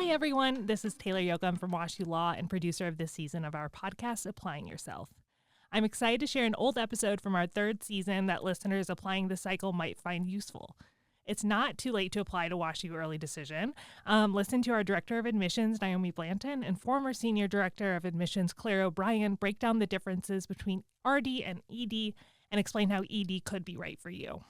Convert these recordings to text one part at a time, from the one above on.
Hi, everyone. This is Taylor Yoakum from WashU Law and producer of this season of our podcast, Applying Yourself. I'm excited to share an old episode from our third season that listeners applying this cycle might find useful. It's not too late to apply to WashU Early Decision. Listen to our Director of Admissions, Naomi Blanton, and former Senior Director of Admissions, Claire O'Brien, break down the differences between RD and ED and explain how ED could be right for you.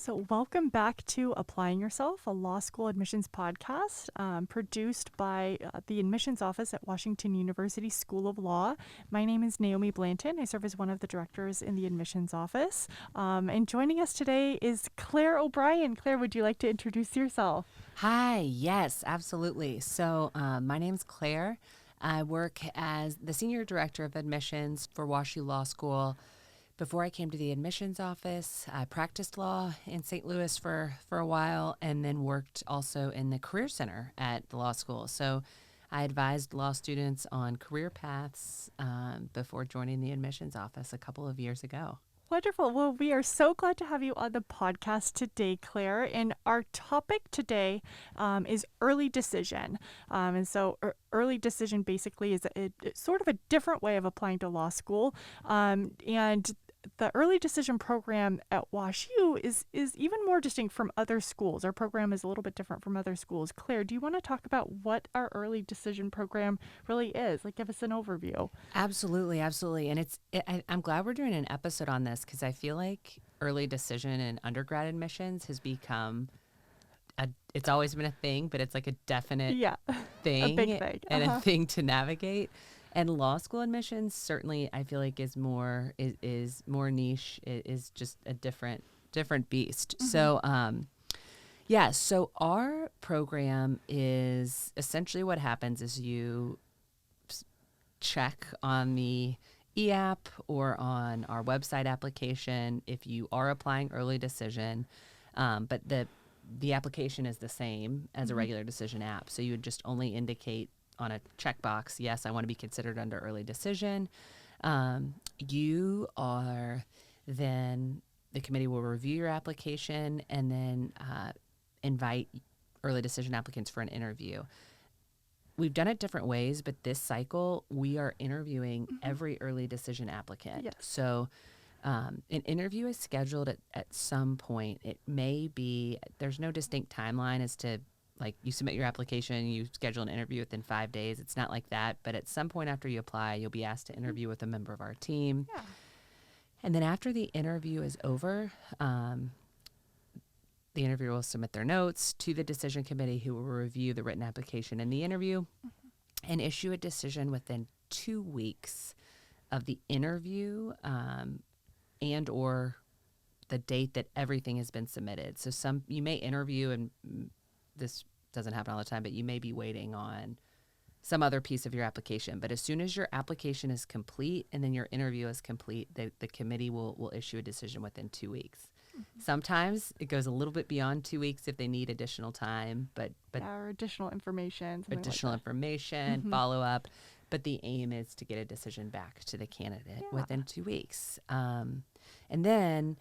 So welcome back to Applying Yourself, a law school admissions podcast produced by the admissions office at Washington University School of Law. My name is Naomi Blanton. I serve as one of the directors in the admissions office. And joining us today is Claire O'Brien. Claire, would you like to introduce yourself? Hi, yes, absolutely. So my name's Claire. I work as the Senior Director of Admissions for WashU Law School. Before I came to the admissions office, I practiced law in St. Louis for a while and then worked also in the Career Center at the law school. So I advised law students on career paths before joining the admissions office a couple of years ago. Wonderful. Well, we are so glad to have you on the podcast today, Claire. And our topic today is early decision. And so early decision basically is it's sort of a different way of applying to law school. And the early decision program at WashU is even more distinct from other schools. Our program is a little bit different from other schools. Claire, do you want to talk about what our early decision program really is? Like, give us an overview. Absolutely, absolutely. And I'm glad we're doing an episode on this because I feel like early decision in undergrad admissions has become it's always been a thing, but it's like a definite thing, a big thing, and a thing to navigate. And law school admissions certainly, I feel like, is more niche. It is just a different beast. Mm-hmm. So, so our program is essentially what happens is you check on the e-app or on our website application if you are applying early decision, but the application is the same as a regular decision app. So you would just only indicate on a checkbox, yes, I want to be considered under early decision. You are then, the committee will review your application and then invite early decision applicants for an interview. We've done it different ways, but this cycle, we are interviewing every early decision applicant. Yes. So an interview is scheduled at some point. It may be, there's no distinct timeline as to, like, you submit your application, you schedule an interview within 5 days. It's not like that. But at some point after you apply, you'll be asked to interview with a member of our team. Yeah. And then after the interview is over, the interviewer will submit their notes to the decision committee who will review the written application and the interview and issue a decision within 2 weeks of the interview and or the date that everything has been submitted. So you may interview, and this doesn't happen all the time, but you may be waiting on some other piece of your application. But as soon as your application is complete and then your interview is complete, the committee will issue a decision within 2 weeks. Mm-hmm. Sometimes it goes a little bit beyond 2 weeks if they need additional time, but or additional information. Follow up. But the aim is to get a decision back to the candidate within 2 weeks. And then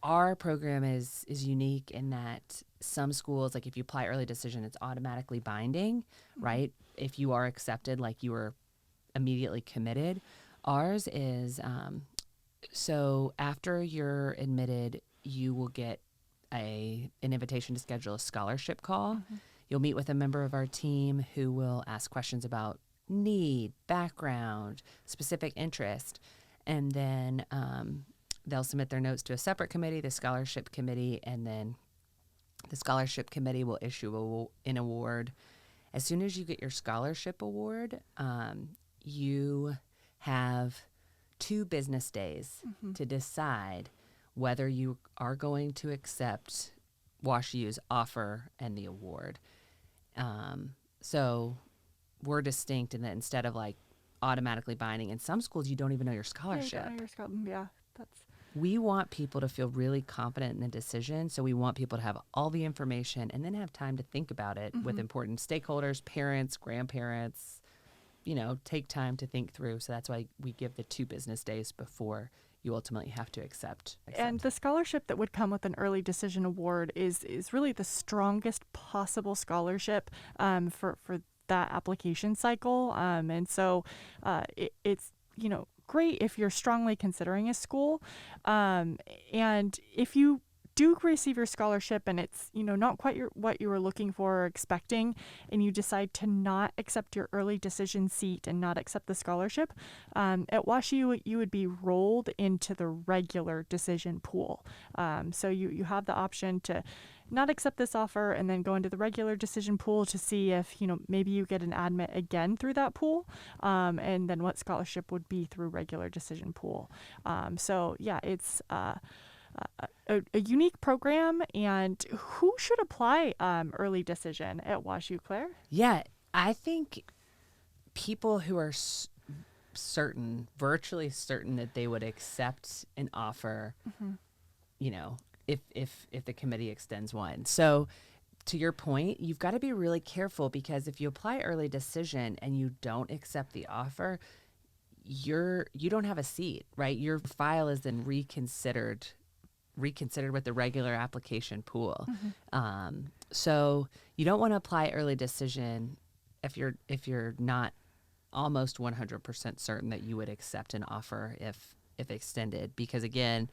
our program is unique in that some schools, like if you apply early decision, it's automatically binding, right? If you are accepted, like you are immediately committed. Ours is, so after you're admitted, you will get an invitation to schedule a scholarship call. Mm-hmm. You'll meet with a member of our team who will ask questions about need, background, specific interest, and then they'll submit their notes to a separate committee, the scholarship committee, and then the scholarship committee will issue an award. As soon as you get your scholarship award, you have 2 business days to decide whether you are going to accept WashU's offer and the award. So we're distinct in that instead of like automatically binding, in some schools you don't even know your scholarship. Yeah, you don't know your scholarship. Yeah, that's we want people to feel really confident in the decision. So we want people to have all the information and then have time to think about it with important stakeholders, parents, grandparents, take time to think through. So that's why we give the 2 business days before you ultimately have to accept. And the scholarship that would come with an early decision award is really the strongest possible scholarship for that application cycle. And so it's, great if you're strongly considering a school. And if you do receive your scholarship and it's, not quite what you were looking for or expecting, and you decide to not accept your early decision seat and not accept the scholarship, at WashU, you would be rolled into the regular decision pool. So you have the option to not accept this offer and then go into the regular decision pool to see if, maybe you get an admit again through that pool, and then what scholarship would be through regular decision pool. So yeah, it's a unique program. And who should apply early decision at WashU, Claire? Yeah, I think people who are virtually certain that they would accept an offer, if the committee extends one. So to your point, you've got to be really careful, because if you apply early decision and you don't accept the offer, you don't have a seat, right? Your file is then reconsidered with the regular application pool. So you don't want to apply early decision if you're not almost 100% certain that you would accept an offer if extended, because again,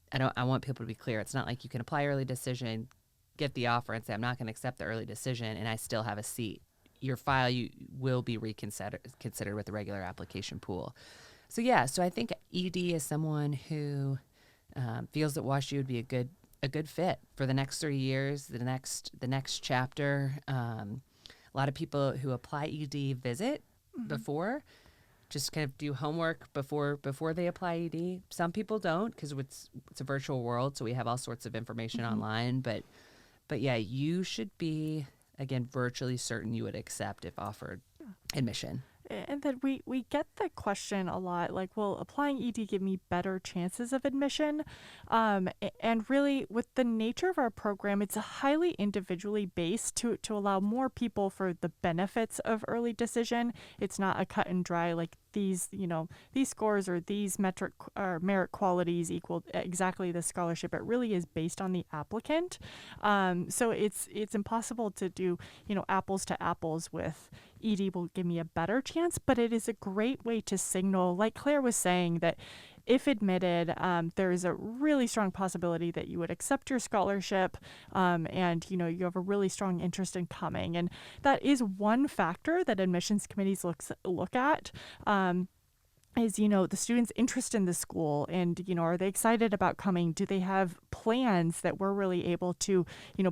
I want people to be clear. It's not like you can apply early decision, get the offer, and say, I'm not going to accept the early decision, and I still have a seat. Your file will be considered with the regular application pool. So I think ED is someone who feels that WashU would be a good fit for the next 3 years, the next chapter. A lot of people who apply ED visit before, just kind of do homework before they apply ED. Some people don't, because it's a virtual world, so we have all sorts of information online. But yeah, you should be, again, virtually certain you would accept if offered admission. And then we get the question a lot, like, will applying ED give me better chances of admission? And really, with the nature of our program, it's highly individually based to allow more people for the benefits of early decision. It's not a cut and dry, like, these scores or these metric or merit qualities equal exactly the scholarship. It really is based on the applicant. So it's impossible to do, apples to apples with ED will give me a better chance, but it is a great way to signal, like Claire was saying, that if admitted, there is a really strong possibility that you would accept your scholarship, and you have a really strong interest in coming. And that is one factor that admissions committees look at. Is, the students' interest in the school, and, are they excited about coming? Do they have plans that we're really able to,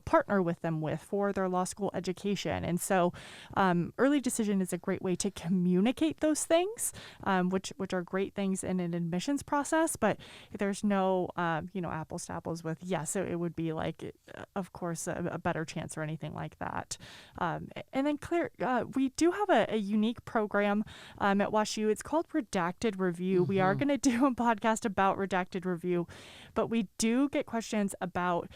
partner with them with for their law school education? And so early decision is a great way to communicate those things, which are great things in an admissions process, but there's no, apples to apples with, so it would be like, of course, a better chance or anything like that. And then Claire, we do have a unique program at WashU. It's called Redacted Review. We are going to do a podcast about redacted review, but we do get questions about,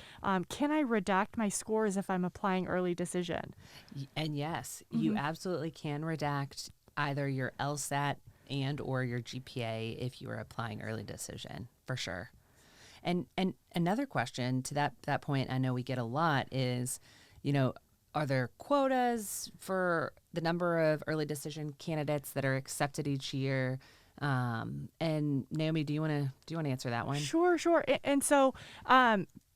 can I redact my scores if I'm applying early decision? And yes, you absolutely can redact either your LSAT and or your GPA if you are applying early decision, for sure. And another question to that point, I know we get a lot, is, are there quotas for the number of early decision candidates that are accepted each year? And Naomi, do you want to answer that one? Sure. And so,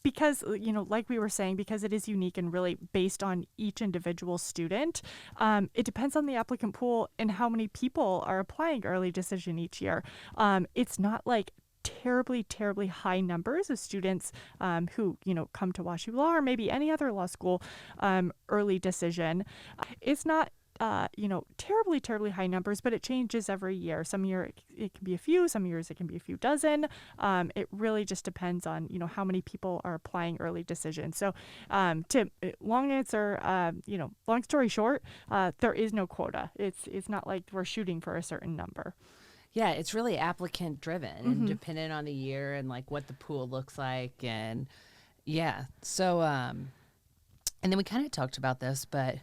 because, like we were saying, because it is unique and really based on each individual student, it depends on the applicant pool and how many people are applying early decision each year. It's not like terribly high numbers of students who come to WashU Law or maybe any other law school early decision. It's not terribly high numbers, but it changes every year. Some year it can be a few, some years it can be a few dozen. It really just depends on, how many people are applying early decision. So long story short, there is no quota. It's not like we're shooting for a certain number. Yeah, it's really applicant driven and dependent on the year and like what the pool looks like. And yeah, so, and then we kind of talked about this, but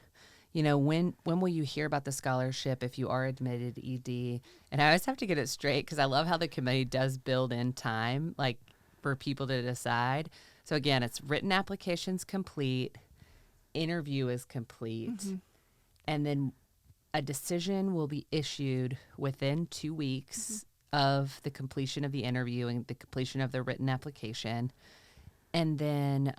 you know, when will you hear about the scholarship if you are admitted ED? And I always have to get it straight because I love how the committee does build in time, like for people to decide. So again, it's written applications complete, interview is complete, and then a decision will be issued within 2 weeks of the completion of the interview and the completion of the written application. And then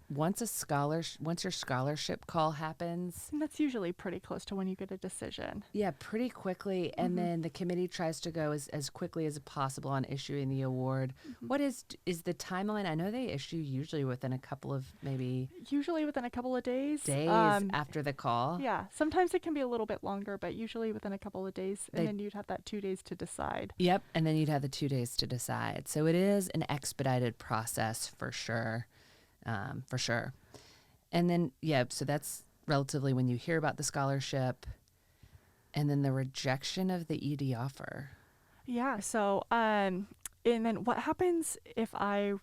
once your scholarship call happens, And that's usually pretty close to when you get a decision. yeah, pretty quickly. And then the committee tries to go as quickly as possible on issuing the award. What is the timeline? I know they issue usually within a couple of maybe Usually within a couple of days. days after the call. Yeah, sometimes it can be a little bit longer, but usually within a couple of days. And then you'd have that 2 days to decide. Yep. And then you'd have the 2 days to decide. So it is an expedited process for sure. For sure. And then, yeah, so that's relatively when you hear about the scholarship and then the rejection of the ED offer. Yeah. So, and then what happens if I,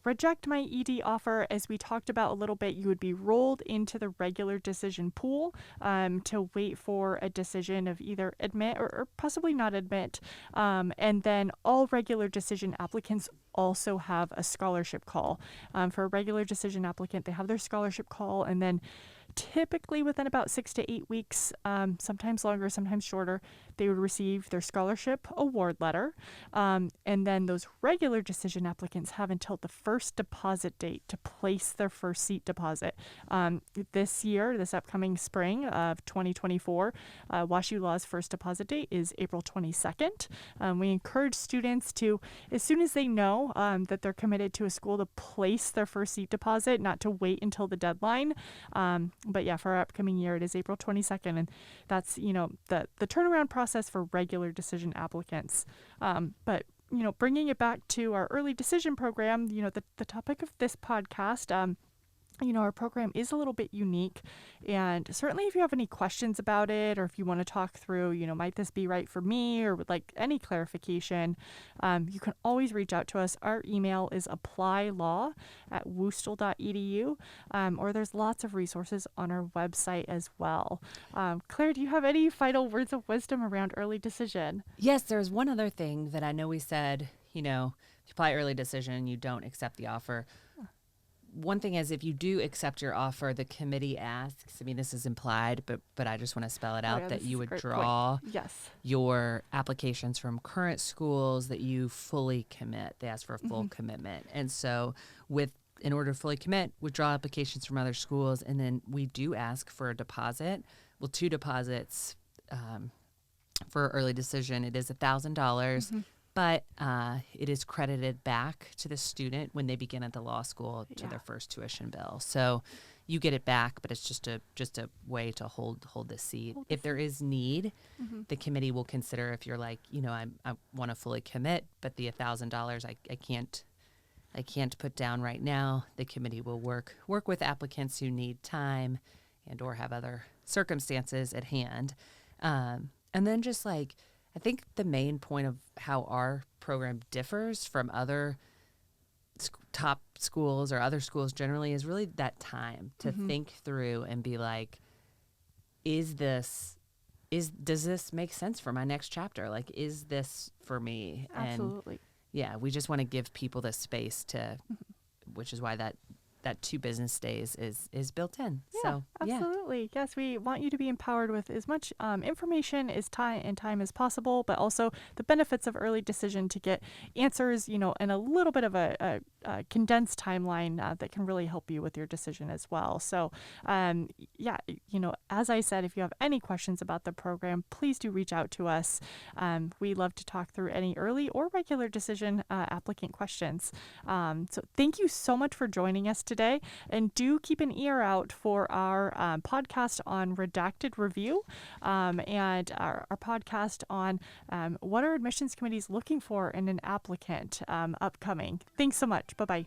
reject my ED offer? As we talked about a little bit, you would be rolled into the regular decision pool to wait for a decision of either admit or possibly not admit. And then all regular decision applicants also have a scholarship call. For a regular decision applicant, they have their scholarship call, and then typically within about 6 to 8 weeks, sometimes longer, sometimes shorter, they would receive their scholarship award letter. And then those regular decision applicants have until the first deposit date to place their first seat deposit. This upcoming spring of 2024, WashU Law's first deposit date is April 22nd. We encourage students to, as soon as they know that they're committed to a school, to place their first seat deposit, not to wait until the deadline. But yeah, for our upcoming year, it is April 22nd, and that's, the turnaround process for regular decision applicants. But bringing it back to our early decision program, the topic of this podcast, our program is a little bit unique, and certainly if you have any questions about it, or if you want to talk through, might this be right for me, or would like any clarification, you can always reach out to us. Our email is applylaw@woostel.edu, or there's lots of resources on our website as well. Claire, do you have any final words of wisdom around early decision? Yes, there's one other thing that I know we said, if you apply early decision, you don't accept the offer. One thing is, if you do accept your offer, the committee asks, this is implied, but I just want to spell it out, that you would draw your applications from current schools, that you fully commit. They ask for a full commitment. And so in order to fully commit, withdraw applications from other schools. And then we do ask for a deposit. Well, 2 deposits for early decision. It is $1,000. But it is credited back to the student when they begin at the law school to their first tuition bill. So you get it back, but it's just a way to hold the seat. If there is need, the committee will consider, if you're like, I want to fully commit, but the $1,000 I can't put down right now. The committee will work with applicants who need time and or have other circumstances at hand. And then just like, I think the main point of how our program differs from other top schools or other schools generally is really that time to think through and be like, does this make sense for my next chapter? Like, is this for me? Absolutely. And yeah, we just want to give people the space to, which is why that 2 business days is built in. Yeah, So absolutely. Yes, we want you to be empowered with as much information as time as possible, but also the benefits of early decision to get answers, in a little bit of a condensed timeline that can really help you with your decision as well. So, as I said, if you have any questions about the program, please do reach out to us. We love to talk through any early or regular decision applicant questions. So thank you so much for joining us today, and do keep an ear out for our podcast on redacted review and our podcast on what are admissions committees looking for in an applicant upcoming. Thanks so much. Bye-bye.